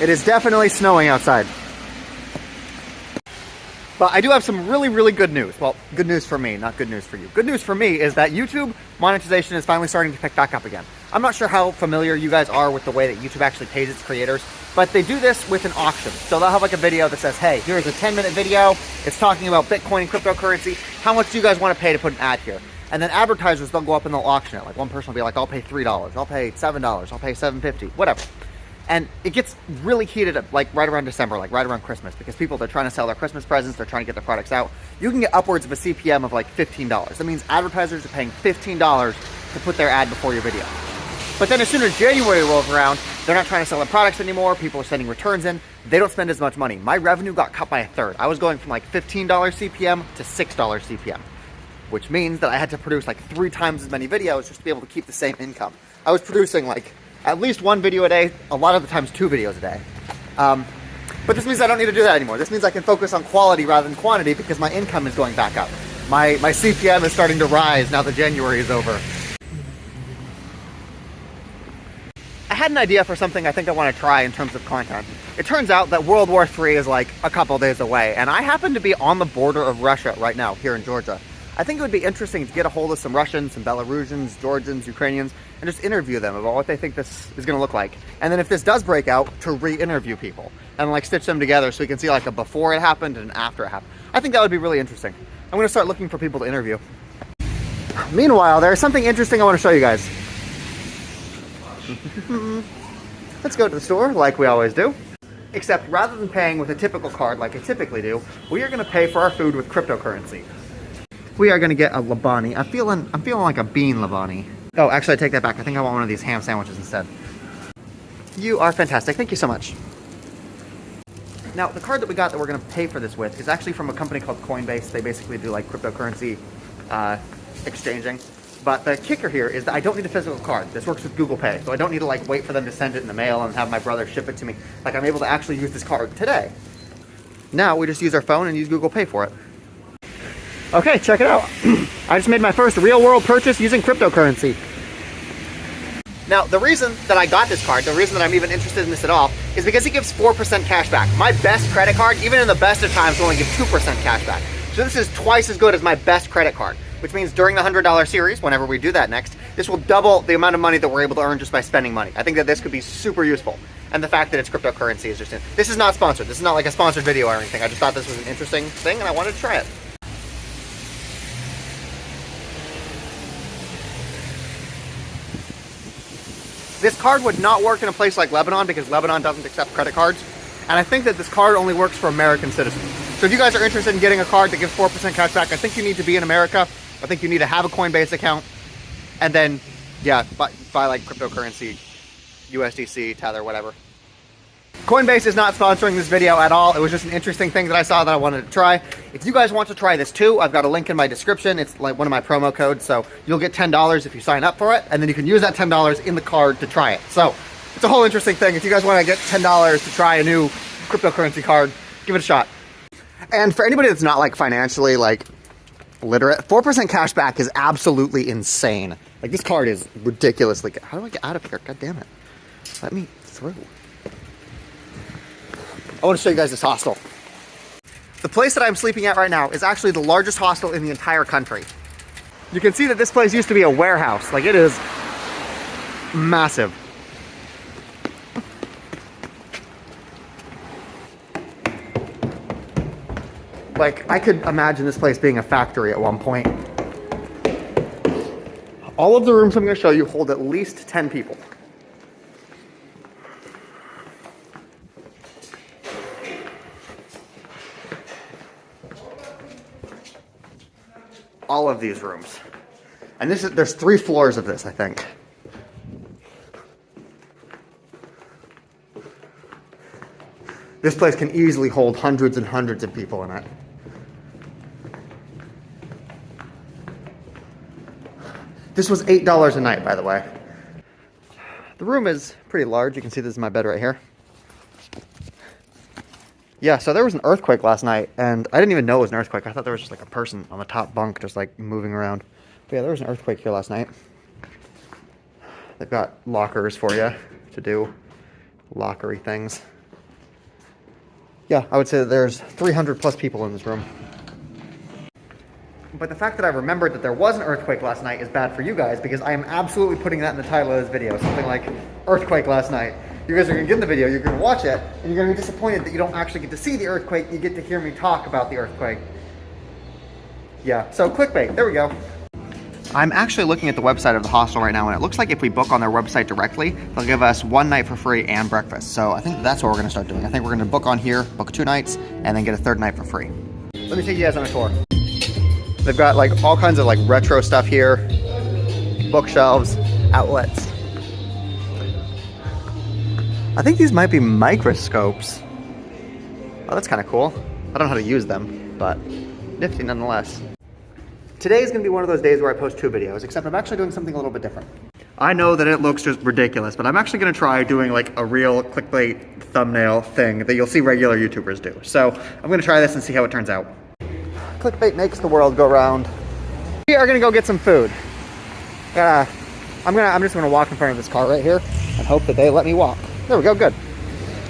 It is definitely snowing outside. But I do have some really, really good news. Well, good news for me, not good news for you. Good news for me is that YouTube monetization is finally starting to pick back up again. I'm not sure how familiar you guys are with the way that YouTube actually pays its creators, but they do this with an auction. So they'll have like a video that says, hey, here's a 10-minute video. It's talking about Bitcoin and cryptocurrency. How much do you guys want to pay to put an ad here? And then advertisers, they'll go up and they'll auction it. Like one person will be like, I'll pay $3, I'll pay $7, I'll pay $7.50, whatever. And it gets really heated up, like right around December, like right around Christmas, because people, they're trying to sell their Christmas presents, they're trying to get their products out. You can get upwards of a CPM of like $15. That means advertisers are paying $15 to put their ad before your video. But then as soon as January rolls around, they're not trying to sell their products anymore, people are sending returns in, they don't spend as much money. My revenue got cut by a third. I was going from like $15 CPM to $6 CPM, which means that I had to produce like 3 times as many videos just to be able to keep the same income. I was producing like at least 1 video a day, a lot of the times 2 videos a day. But this means I don't need to do that anymore. This means I can focus on quality rather than quantity because my income is going back up. My CPM is starting to rise now that January is over. I had an idea for something I think I want to try in terms of content. It turns out that World War III is like a couple days away, and I happen to be on the border of Russia right now, here in Georgia. I think it would be interesting to get a hold of some Russians, some Belarusians, Georgians, Ukrainians, and just interview them about what they think this is going to look like. And then if this does break out, to re-interview people and like stitch them together so we can see like a before it happened and an after it happened. I think that would be really interesting. I'm going to start looking for people to interview. Meanwhile, there's something interesting I want to show you guys. Let's go to the store like we always do. Except rather than paying with a typical card like I typically do, we are going to pay for our food with cryptocurrency. We are going to get a Lebanese. I'm feeling like a bean Lebanese. Oh, actually, I take that back. I think I want one of these ham sandwiches instead. You are fantastic. Thank you so much. Now, the card that we got that we're going to pay for this with is actually from a company called Coinbase. They basically do like cryptocurrency exchanging. But the kicker here is that I don't need a physical card. This works with Google Pay, so I don't need to like wait for them to send it in the mail and have my brother ship it to me. Like I'm able to actually use this card today. Now we just use our phone and use Google Pay for it. Okay, check it out. I just made my first real-world purchase using cryptocurrency. Now, the reason that I got this card, the reason that I'm even interested in this at all, is because it gives 4% cash back. My best credit card, even in the best of times, will only give 2% cash back. So this is twice as good as my best credit card, which means during the $100 series, whenever we do that next, this will double the amount of money that we're able to earn just by spending money. I think that this could be super useful. And the fact that it's cryptocurrency is just... This is not sponsored. This is not like a sponsored video or anything. I just thought this was an interesting thing and I wanted to try it. This card would not work in a place like Lebanon because Lebanon doesn't accept credit cards. And I think that this card only works for American citizens. So if you guys are interested in getting a card that gives 4% cash back, I think you need to be in America. I think you need to have a Coinbase account. And then, yeah, buy like cryptocurrency, USDC, Tether, whatever. Coinbase is not sponsoring this video at all. It was just an interesting thing that I saw that I wanted to try. If you guys want to try this too, I've got a link in my description. It's like one of my promo codes, so you'll get $10 if you sign up for it, and then you can use that $10 in the card to try it. So it's a whole interesting thing. If you guys want to get $10 to try a new cryptocurrency card, give it a shot. And for anybody that's not like financially like literate, 4% cash back is absolutely insane. Like this card is ridiculously good. How do I get out of here? God damn it. Let me through. I want to show you guys this hostel. The place that I'm sleeping at right now is actually the largest hostel in the entire country. You can see that this place used to be a warehouse. Like it is massive. Like I could imagine this place being a factory at one point. All of the rooms I'm going to show you hold at least 10 people. All of these rooms. And there's 3 floors of this, I think. This place can easily hold hundreds and hundreds of people in it. This was $8 a night, by the way. The room is pretty large. You can see this is my bed right here. Yeah, so there was an earthquake last night, and I didn't even know it was an earthquake. I thought there was just like a person on the top bunk just like moving around. But yeah, there was an earthquake here last night. They've got lockers for you to do lockery things. Yeah, I would say that there's 300 plus people in this room. But the fact that I remembered that there was an earthquake last night is bad for you guys, because I am absolutely putting that in the title of this video. Something like, earthquake last night. You guys are going to get in the video, you're going to watch it, and you're going to be disappointed that you don't actually get to see the earthquake, you get to hear me talk about the earthquake. Yeah, so clickbait, there we go. I'm actually looking at the website of the hostel right now, and it looks like if we book on their website directly, they'll give us 1 night for free and breakfast. So I think that's what we're going to start doing. I think we're going to book on here, book 2 nights, and then get a 3rd night for free. Let me take you guys on a tour. They've got like all kinds of like retro stuff here, bookshelves, outlets. I think these might be microscopes. Oh, that's kind of cool. I don't know how to use them, but nifty nonetheless. Today is going to be one of those days where I post 2 videos, except I'm actually doing something a little bit different. I know that it looks just ridiculous, but I'm actually going to try doing like a real clickbait thumbnail thing that you'll see regular YouTubers do. So I'm going to try this and see how it turns out. Clickbait makes the world go round. We are going to go get some food. I'm just going to walk in front of this car right here and hope that they let me walk. There we go, good.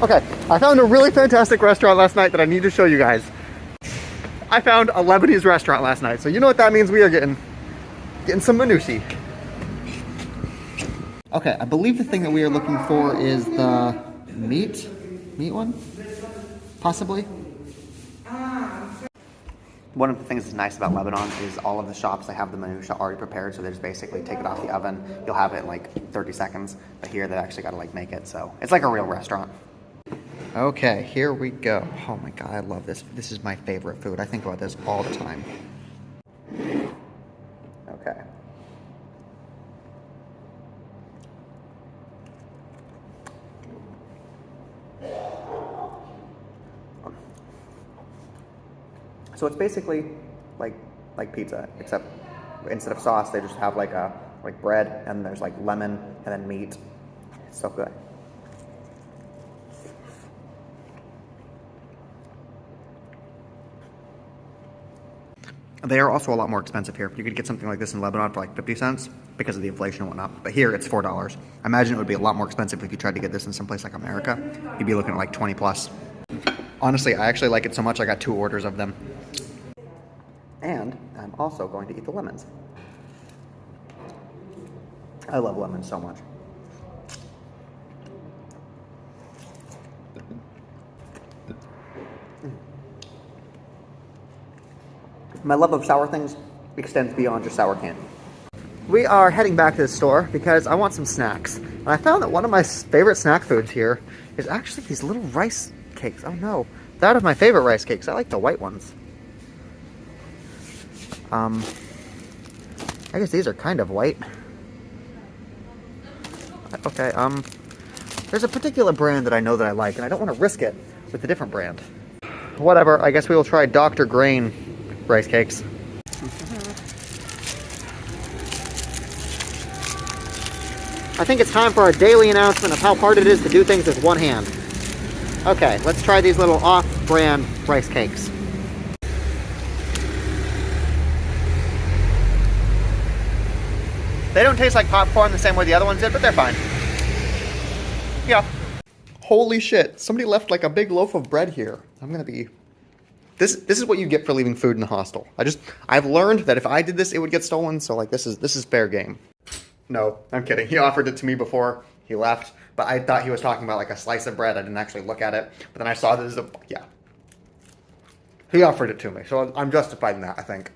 Okay, I found a really fantastic restaurant last night that I need to show you guys. I found a Lebanese restaurant last night, so you know what that means. We are getting some minushi. Okay, I believe the thing that we are looking for is the meat one, possibly. One of the things that's nice about Lebanon is all of the shops, they have the minutia already prepared, so they just basically take it off the oven. You'll have it in like 30 seconds, but here they actually got to like make it, so it's like a real restaurant. Okay, here we go. Oh my god, I love this. This is my favorite food. I think about this all the time. Okay. So it's basically like pizza, except instead of sauce, they just have like bread, and there's like lemon and then meat. It's so good. They are also a lot more expensive here. You could get something like this in Lebanon for like 50 cents because of the inflation and whatnot. But here it's $4. I imagine it would be a lot more expensive if you tried to get this in some place like America. You'd be looking at like 20 plus. Honestly, I actually like it so much I got 2 orders of them. And I'm also going to eat the lemons. I love lemons so much. My love of sour things extends beyond just sour candy. We are heading back to the store because I want some snacks. And I found that one of my favorite snack foods here is actually these little rice cakes. Oh no, that is my favorite rice cakes. I like the white ones. I guess these are kind of white. Okay, there's a particular brand that I know that I like, and I don't want to risk it with a different brand. Whatever, I guess we will try Dr. Grain rice cakes. I think it's time for a daily announcement of how hard it is to do things with one hand. Okay, let's try these little off-brand rice cakes. They don't taste like popcorn the same way the other ones did, but they're fine. Yeah. Holy shit, somebody left like a big loaf of bread here. I'm gonna be... This is what you get for leaving food in the hostel. I've learned that if I did this, it would get stolen, so like this is fair game. No, I'm kidding. He offered it to me before he left, but I thought he was talking about like a slice of bread. I didn't actually look at it, but then I saw this, yeah. He offered it to me, so I'm justified in that, I think.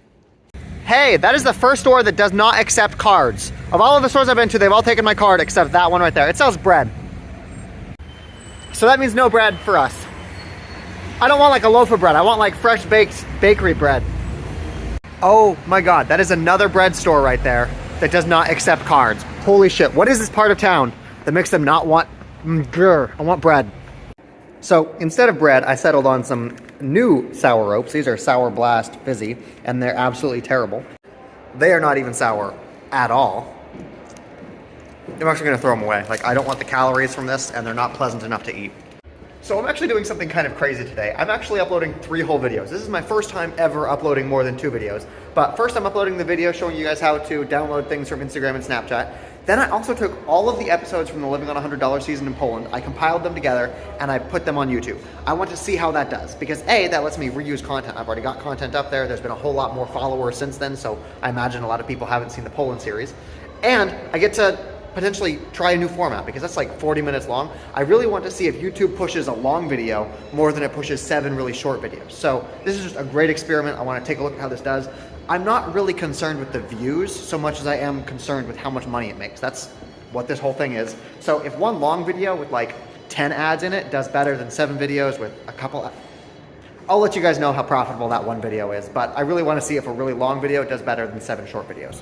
Hey, that is the first store that does not accept cards. Of all of the stores I've been to, they've all taken my card except that one right there. It sells bread. So that means no bread for us. I don't want like a loaf of bread. I want like fresh baked bakery bread. Oh my god, that is another bread store right there that does not accept cards. Holy shit, what is this part of town that makes them not want... I want bread. So instead of bread, I settled on some new sour ropes. These are Sour Blast Fizzy, and they're absolutely terrible. They are not even sour at all. I'm actually gonna throw them away. Like, I don't want the calories from this, and they're not pleasant enough to eat. So I'm actually doing something kind of crazy today. I'm actually uploading 3 whole videos. This is my first time ever uploading more than 2 videos. But first I'm uploading the video showing you guys how to download things from Instagram and Snapchat. Then I also took all of the episodes from the Living on $100 season in Poland, I compiled them together, and I put them on YouTube. I want to see how that does, because A, that lets me reuse content. I've already got content up there. There's been a whole lot more followers since then, so I imagine a lot of people haven't seen the Poland series. And I get to potentially try a new format, because that's like 40 minutes long. I really want to see if YouTube pushes a long video more than it pushes 7 really short videos. So this is just a great experiment. I want to take a look at how this does. I'm not really concerned with the views so much as I am concerned with how much money it makes. That's what this whole thing is. So if one long video with like 10 ads in it does better than 7 videos with a couple, I'll let you guys know how profitable that one video is, but I really want to see if a really long video does better than 7 short videos.